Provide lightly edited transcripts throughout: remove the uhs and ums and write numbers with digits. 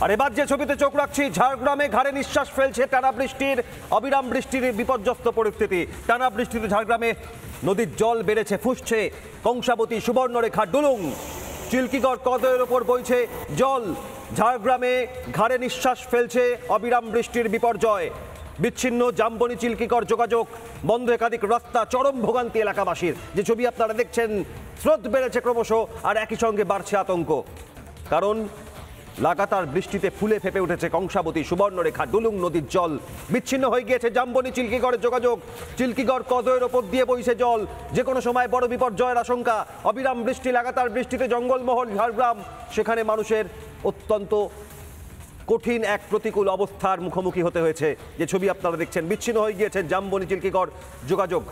আর এবার যে ছবিতে চোখ রাখছি, ঝাড়গ্রামে ঘাড়ে নিঃশ্বাস ফেলছে টানা বৃষ্টির, অবিরাম বৃষ্টির বিপর্যস্ত পরিস্থিতি। টানা বৃষ্টিতে ঝাড়গ্রামে নদীর জল বেড়েছে, ফুসছে কংসাবতী, সুবর্ণরেখা, ডুলুং, চিল্কিগড় কদয়ের ওপর বইছে জল। ঝাড়গ্রামে ঘাড়ে নিঃশ্বাস ফেলছে অবিরাম বৃষ্টির বিপর্যয়। বিচ্ছিন্ন জামবনি চিল্কিগড় যোগাযোগ বন্ধ, একাধিক রাস্তা, চরম ভোগান্তি এলাকাবাসীর। যে ছবি আপনারা দেখছেন, স্রোত বেড়েছে ক্রমশ, আর একই সঙ্গে বাড়ছে আতঙ্ক, কারণ লাগাতার বৃষ্টিতে ফুলে ফেপে উঠেছে কংসাবতী, সুবর্ণরেখা, ডুলুং নদীর জল। বিচ্ছিন্ন হয়ে গিয়েছে জামবনি চিল্কিগড়ের যোগাযোগ, চিল্কিগড় কদয়ের ওপর দিয়ে বইছে জল। যে কোনো সময় বড় বিপর্যয়ের আশঙ্কা। অবিরাম বৃষ্টি, লাগাতার বৃষ্টিতে জঙ্গলমহল ঝাড়গ্রাম, সেখানে মানুষের অত্যন্ত কঠিন এক প্রতিকূল অবস্থার মুখোমুখি হতে হয়েছে। যে ছবি আপনারা দেখছেন, বিচ্ছিন্ন হয়ে গিয়েছে জামবনি চিল্কিগড় যোগাযোগ।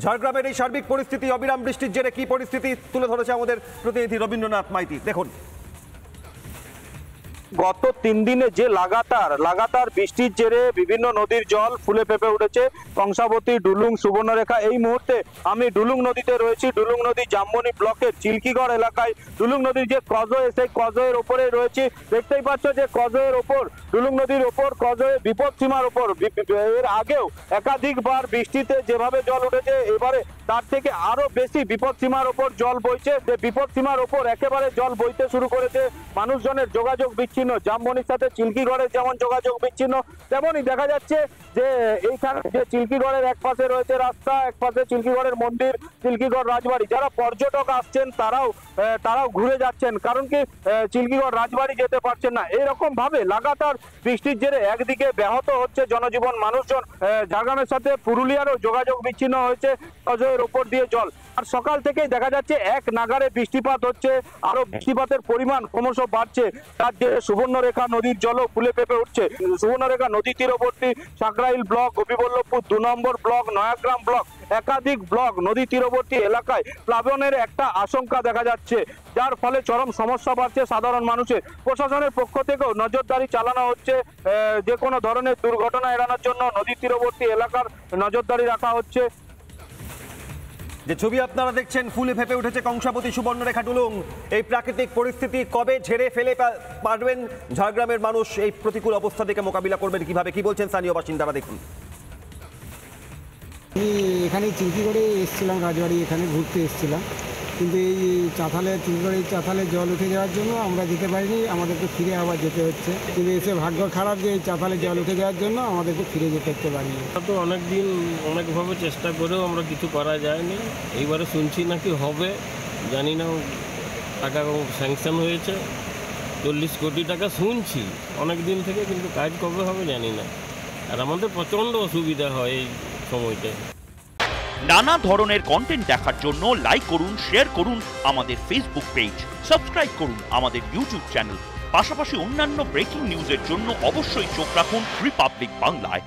ঝাড়গ্রামের এই সার্বিক পরিস্থিতি, অবিরাম বৃষ্টির জেরে কি পরিস্থিতি তুলে ধরেছে আমাদের প্রতিনিধি রবীন্দ্রনাথ মাইতি, দেখুন। গত 3 দিনে যে লাগাতার বৃষ্টির জেরে বিভিন্ন নদীর জল ফুলে ফেপে উঠেছে কংসাবতী, ডুলুং, সুবর্ণরেখা। এই মুহূর্তে আমি ডুলুং নদীতে রয়েছি। ডুলুং নদী জামবনি ব্লকের চিল্কিগড় এলাকায়। ডুলুং নদীর যে কজয়, সেই কজয়ের ওপরে রয়েছি। দেখতেই পাচ্ছ যে কজয়ের ওপর, ডুলুং নদীর ওপর কজয়ে বিপদ সীমার ওপর এর আগেও একাধিকবার বৃষ্টিতে যেভাবে জল উঠেছে, এবারে তার থেকে আরো বেশি বিপদ সীমার ওপর জল বইছে। যে বিপদ সীমার ওপর একেবারে জল বইতে শুরু করেছে, মানুষজনের যোগাযোগ বিচ্ছিন্ন। জামবনির সাথে চিল্কিগড়ের যেমন যোগাযোগ বিচ্ছিন্ন, তেমনই দেখা যাচ্ছে যে এইখানে যে চিল্কিগড়ের এক পাশে রয়েছে রাস্তা, এক পাশে চিল্কিগড়ের মন্দির, চিল্কিগড় রাজবাড়ি। যারা পর্যটক আসছেন তারাও ঘুরে যাচ্ছেন, কারণ কি চিল্কিগড় রাজবাড়ি যেতে পারছেন না। এইরকম ভাবে লাগাতার বৃষ্টির জেরে একদিকে ব্যাহত হচ্ছে জনজীবন, মানুষজন। ঝাড়গ্রামের সাথে পুরুলিয়ারও যোগাযোগ বিচ্ছিন্ন হয়েছে অজয়ের ওপর দিয়ে জল। আর সকাল থেকেই দেখা যাচ্ছে এক নাগারে বৃষ্টিপাত হচ্ছে, আরো বৃষ্টিপাতের পরিমাণ ক্রমশ বাড়ছে। তার যে সুবর্ণরেখা নদীর জলও ফুলে ফেপে উঠছে। সুবর্ণরেখা নদী তীরবর্তী সাকরাইল ব্লক, গোপীবল্লভপুর 2 নম্বর ব্লক, নয়াগ্রাম ব্লক, একাধিক ব্লক নদী তীরবর্তী এলাকায় প্লাবনের একটা আশঙ্কা দেখা যাচ্ছে, যার ফলে চরম সমস্যা বাড়ছে সাধারণ মানুষের। প্রশাসনের পক্ষ থেকেও নজরদারি চালানো হচ্ছে, যে কোনো ধরনের দুর্ঘটনা এড়ানোর জন্য নদী তীরবর্তী এলাকার নজরদারি রাখা হচ্ছে। যে ছবি আপনারা দেখছেন, ফুলে ফেপে উঠেছে কংসাবতী, সুবর্ণরেখা, ডুলুং। এই প্রাকৃতিক পরিস্থিতি কবে ঝেড়ে ফেলে পারবেন ঝাড়গ্রামের মানুষ? এই প্রতিকূল অবস্থা থেকে মোকাবিলা করবেন কিভাবে, কি বলছেন স্থানীয় বাসিন্দারা, দেখুন। আমি এখানে চিল্কিগড়ে এসেছিলাম, রাজবাড়ি এখানে ঘুরতে এসেছিলাম, কিন্তু এই চিল্কিগড়ের চাতালে জল উঠে যাওয়ার জন্য আমরা যেতে পারিনি, আমাদেরকে ফিরে আবার যেতে হচ্ছে। কিন্তু এসে ভাগ্য খারাপ যে এই চাতালে জল উঠে যাওয়ার জন্য আমাদেরকে ফিরে যেতে পারিনি। তো অনেকদিন অনেকভাবে চেষ্টা করেও আমরা কিছু করা যায়নি। এইবারে শুনছি নাকি হবে, জানি না। টাকা স্যাংশন হয়েছে 40 কোটি টাকা শুনছি অনেক দিন থেকে, কিন্তু কাজ কবে হবে জানি না। আর আমাদের প্রচণ্ড অসুবিধা হয় এই সময়টায়। নানা ধরনের কন্টেন্ট দেখার জন্য লাইক করুন, শেয়ার করুন আমাদের ফেসবুক পেজ, সাবস্ক্রাইব করুন আমাদের ইউটিউব চ্যানেল। পাশাপাশি অন্যান্য ব্রেকিং নিউজের জন্য অবশ্যই চোখ রাখুন রিপাবলিক বাংলায়।